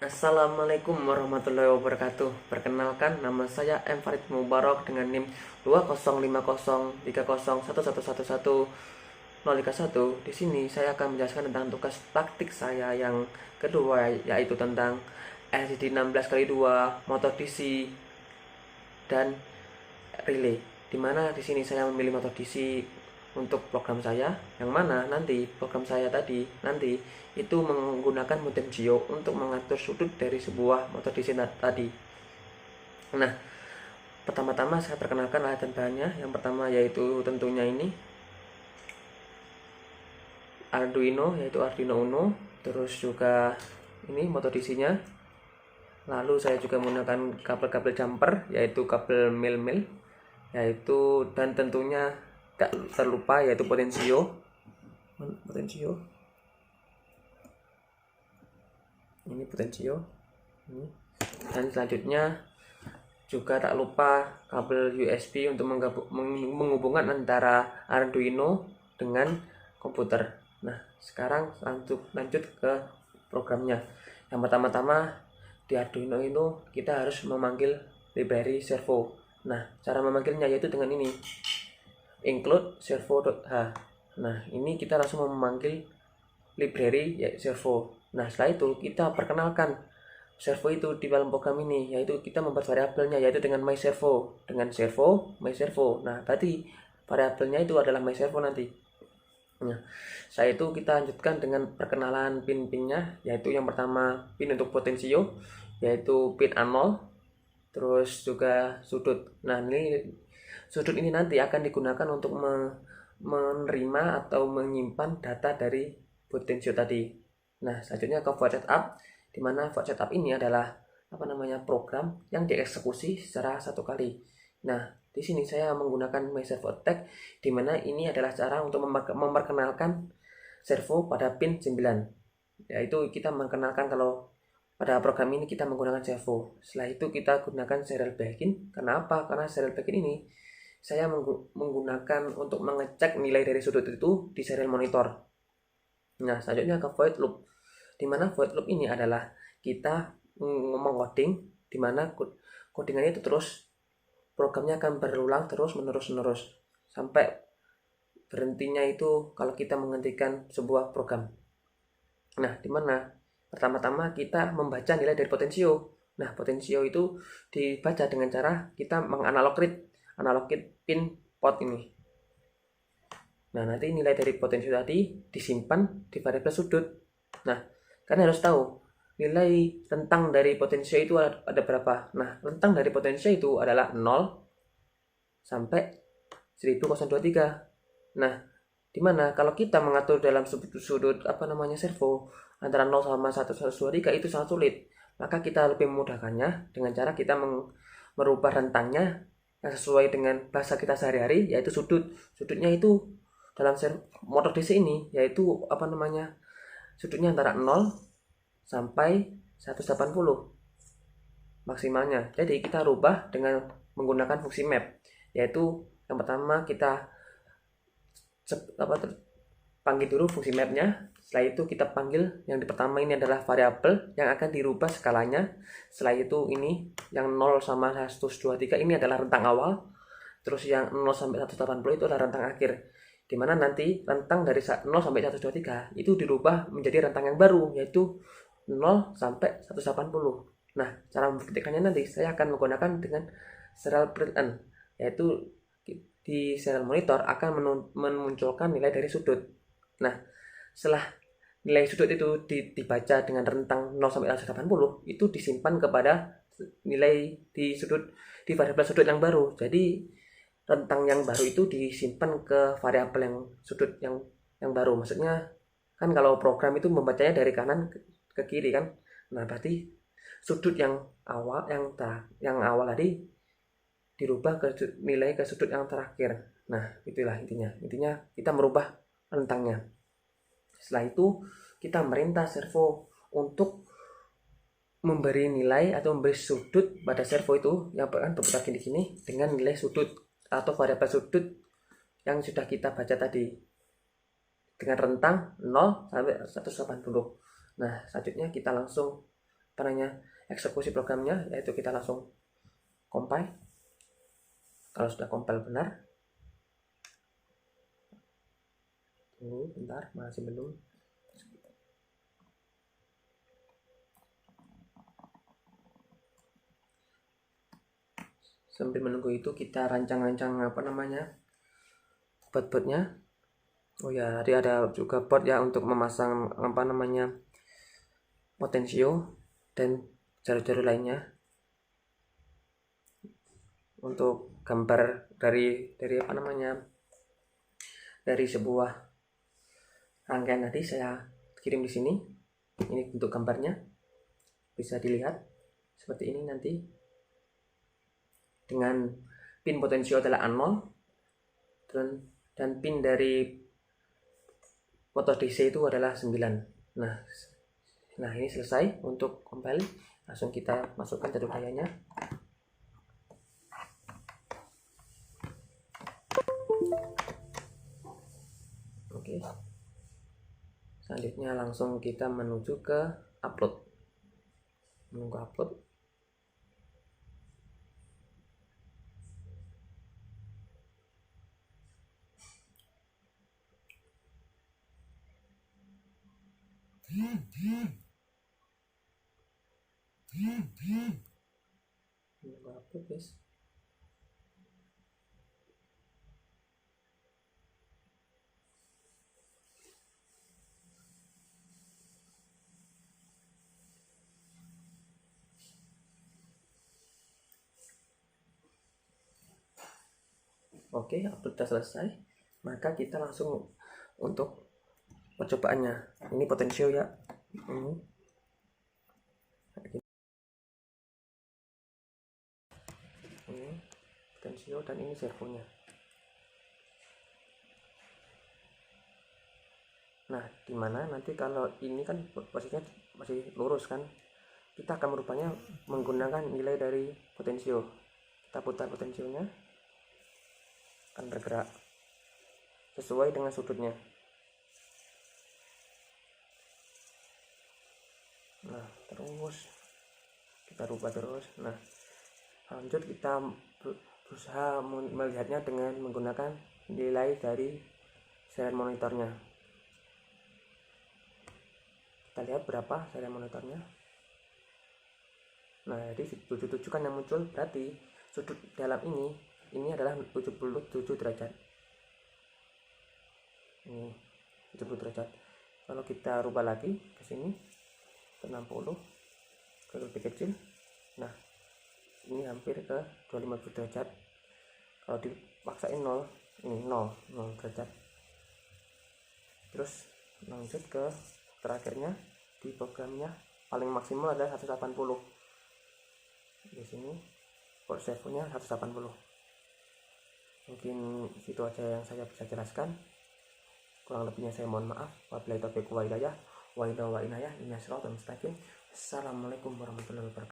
Assalamualaikum warahmatullahi wabarakatuh. Perkenalkan, nama saya M. Farid Mubarok dengan NIM 20503011111031. Di sini saya akan menjelaskan tentang tugas praktik saya yang kedua, yaitu tentang LCD 16x2, motor DC, dan relay. Dimana di sini saya memilih motor DC untuk program saya, yang mana nanti program saya nanti itu menggunakan modem Geo untuk mengatur sudut dari sebuah motor DC tadi. Nah, pertama-tama saya perkenalkan alat dan bahannya. Yang pertama yaitu tentunya ini Arduino, yaitu Arduino Uno. Terus juga ini motor DC-nya. Lalu saya juga menggunakan kabel-kabel jumper, yaitu kabel mil-mil, yaitu, dan tentunya tak terlupa yaitu potensio ini potensio ini. Dan selanjutnya juga tak lupa kabel USB untuk menghubungkan antara Arduino dengan komputer. Nah, sekarang lanjut ke programnya. Yang pertama-tama di Arduino itu kita harus memanggil library servo. Nah, cara memanggilnya yaitu dengan ini, include servo.h. Nah, ini kita langsung memanggil library ya servo. Nah, setelah itu kita perkenalkan servo itu di dalam program ini, yaitu kita membuat variabelnya yaitu dengan myServo, dengan servo myServo. Nah, berarti variabelnya itu adalah myServo nanti. Nah, setelah itu kita lanjutkan dengan perkenalan pin-pinnya, yaitu yang pertama pin untuk potensio, yaitu pin A0, terus juga sudut. Nah, ini sudut ini nanti akan digunakan untuk menerima atau menyimpan data dari potensio tadi. Nah, selanjutnya ke void setup, di mana void setup ini adalah program yang dieksekusi secara satu kali. Nah, di sini saya menggunakan myServo attack, di mana ini adalah cara untuk memperkenalkan servo pada pin 9. Yaitu kita mengenalkan kalau pada program ini kita menggunakan servo. Setelah itu kita gunakan serial begin. Kenapa? Karena serial begin ini saya menggunakan untuk mengecek nilai dari sudut itu di serial monitor. Nah, selanjutnya ke void loop, di mana void loop ini adalah kita mengoding, di mana codingannya itu terus programnya akan berulang terus menerus sampai berhentinya itu kalau kita menghentikan sebuah program. Nah, di mana pertama-tama kita membaca nilai dari potensio. Nah, potensio itu dibaca dengan cara kita menganalog read pin pot ini. Nah, nanti nilai dari potensio tadi disimpan di variabel sudut. Nah, kalian harus tahu nilai rentang dari potensio itu ada berapa. Nah, rentang dari potensio itu adalah 0 sampai 1023. Nah, dimana kalau kita mengatur dalam sudut servo antara 0 sama 1123 itu sangat sulit. Maka kita lebih memudahkannya dengan cara kita merubah rentangnya yang sesuai dengan bahasa kita sehari-hari, yaitu sudutnya itu dalam motor DC ini yaitu sudutnya antara 0 sampai 180 maksimalnya. Jadi kita rubah dengan menggunakan fungsi map, yaitu yang pertama kita panggil dulu fungsi mapnya. Setelah itu kita panggil yang di pertama ini adalah variabel yang akan dirubah skalanya. Setelah itu ini yang 0 sama 123 ini adalah rentang awal. Terus yang 0 sampai 180 itu adalah rentang akhir. Dimana nanti rentang dari 0 sampai 123 itu dirubah menjadi rentang yang baru, yaitu 0 sampai 180. Nah, cara membuktikannya nanti saya akan menggunakan dengan serial println, yaitu di serial monitor akan memunculkan nilai dari sudut. Nah, setelah nilai sudut itu dibaca dengan rentang 0 sampai 180, itu disimpan kepada nilai di variabel sudut yang baru. Jadi rentang yang baru itu disimpan ke variabel yang sudut yang baru. Maksudnya kan kalau program itu membacanya dari kanan ke kiri kan. Nah, berarti sudut yang awal tadi dirubah ke nilai ke sudut yang terakhir. Nah, itulah intinya. Intinya kita merubah rentangnya. Setelah itu kita merintah servo untuk memberi nilai atau memberi sudut pada servo itu yang akan berputar di sini dengan nilai sudut atau variabel sudut yang sudah kita baca tadi dengan rentang 0 sampai 180. Nah, selanjutnya kita langsung eksekusi programnya, yaitu kita langsung compile. Kalau sudah compile benar, tunggu bentar, masih belum. Sambil menunggu itu kita rancang-rancang bot-botnya. Oh ya, tadi ada juga bot ya untuk memasang potensio dan jalur-jalur lainnya untuk gambar dari dari sebuah rangkaian. Tadi saya kirim di sini. Ini untuk gambarnya, bisa dilihat seperti ini nanti, dengan pin potensio adalah A0 dan pin dari motor DC itu adalah 9. Nah ini selesai untuk compile. Langsung kita masukkan jalur dayanya. Oke, selanjutnya langsung kita menuju ke upload, menunggu upload. Menunggu upload guys. Oke, upload sudah selesai. Maka kita langsung untuk percobaannya. Ini potensio ya. Ini potensio dan ini servonya. Nah, dimana nanti kalau ini kan posisinya masih lurus kan, kita akan merubahnya menggunakan nilai dari potensio. Kita putar potensionya, akan bergerak sesuai dengan sudutnya. Nah, terus kita rubah terus. Nah, lanjut kita berusaha melihatnya dengan menggunakan nilai dari serial monitornya. Kita lihat berapa serial monitornya. Nah, jadi 77 kan yang muncul, berarti sudut dalam ini adalah 77 derajat. Ini 70 derajat. Kalau kita rubah lagi ke sini ke 60, ke lebih kecil. Nah, ini hampir ke 250 derajat. Kalau dipaksain 0, ini 0 derajat. Terus lanjut ke terakhirnya di programnya, paling maksimal adalah 180. Di sini port servonya 180. Mungkin situ aja yang saya bisa jelaskan. Kurang lebihnya saya mohon maaf. Wabillahi taufiq wal hidayah. Wa inayah. Assalamualaikum warahmatullahi wabarakatuh.